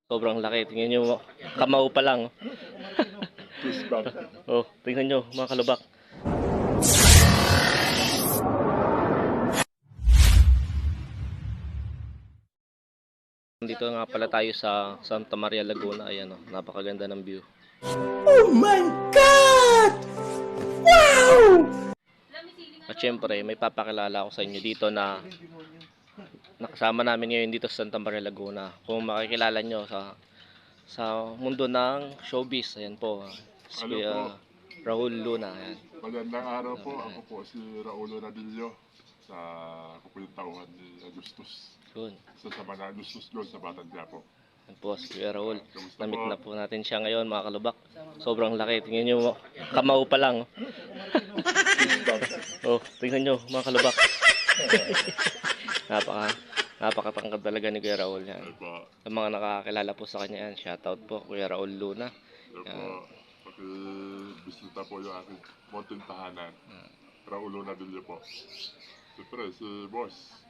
Sobrang laki. Tingnan nyo, kamao pa lang. Fish bag. Oh, tingnan nyo mga kalubak. Dito nga pala tayo sa Santa Maria Laguna. Ayan, oh, napakaganda ng view. Oh my God! Wow! At syempre, may papakilala ako sa inyo dito na nakasama namin ngayon dito sa Santa Maria Laguna. Kung makikilala nyo sa mundo ng showbiz, ayan po, si Kuya Raul Luna. Ayan. Magandang araw po. Ako po si Raulo Radillo. Ako po yung tauhan ni Agustus. Yun. Sa Sabana Agustus doon sa Batang Quiapo. Ayan po, si Kuya Raul. Kamusta Namit po? na po natin siya ngayon mga kalubak. Sobrang laki. Tingnan nyo, kamao pa lang. Fish bag. Oh, tingnan nyo mga kalubak. Napakatangkad talaga ni Kuya Raul yan. Ay po. Sa mga nakakilala po sa kanya yan, shoutout po Kuya Raul Luna. Ay po. Pakibisita po yung aking mountain tahanan. Raulo Radillo po. Siyempre, si Boss.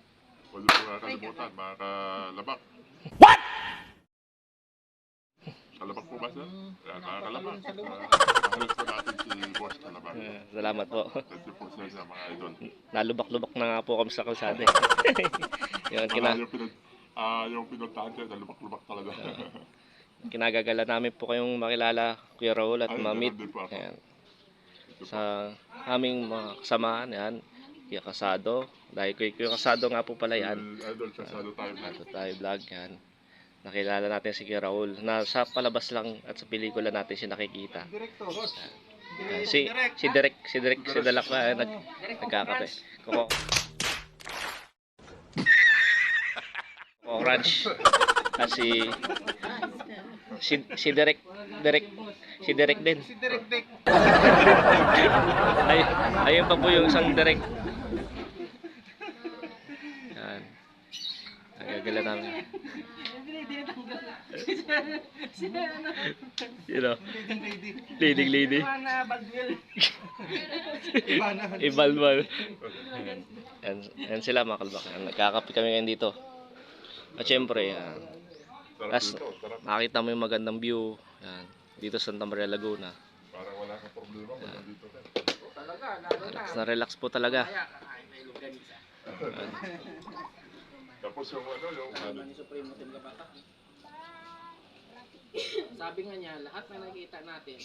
Huwag niyo po kakalimutan, mga kalabak. What? Kalabak po ba sir? Yan, mga kalabak. Mahalit po natin si Boss Kalabak. Salamat po. Thank you po sa mga idol. Nalubak-lubak na nga po kami sa kalsada. Yun, Yung pinuntahan ko, nalubak-lubak talaga. kinagagala namin po kayong makilala Kuya Raul at Ay, mamit. meron din po ako. Ayan. Sa aming mga kasamaan, yan. Kuya Kasado. Dahil Kuya Kasado nga po pala yan. Idol, kasado tayo. Ato tayo vlog yan. Nakilala natin si Kuya Raul na sa palabas lang at sa pelikula natin siya nakikita. Ayan. Si Direk Dalak na nagkakape. Coco Ranch. At si Direk din. Ayun pa po yung isang Direk. Yan. Nagagala namin. You know, leading lady. Ibalbal. Yan sila mga kalbak. Nagkakape kami ngayon dito. At syempre, yan. Tapos nakita mo yung magandang view. Yan. Dito sa Santa Maria Laguna. Parang wala kang problema kung nandito ka. Relax po talaga. Tapos yung Sabi nga niya, lahat na nakikita natin,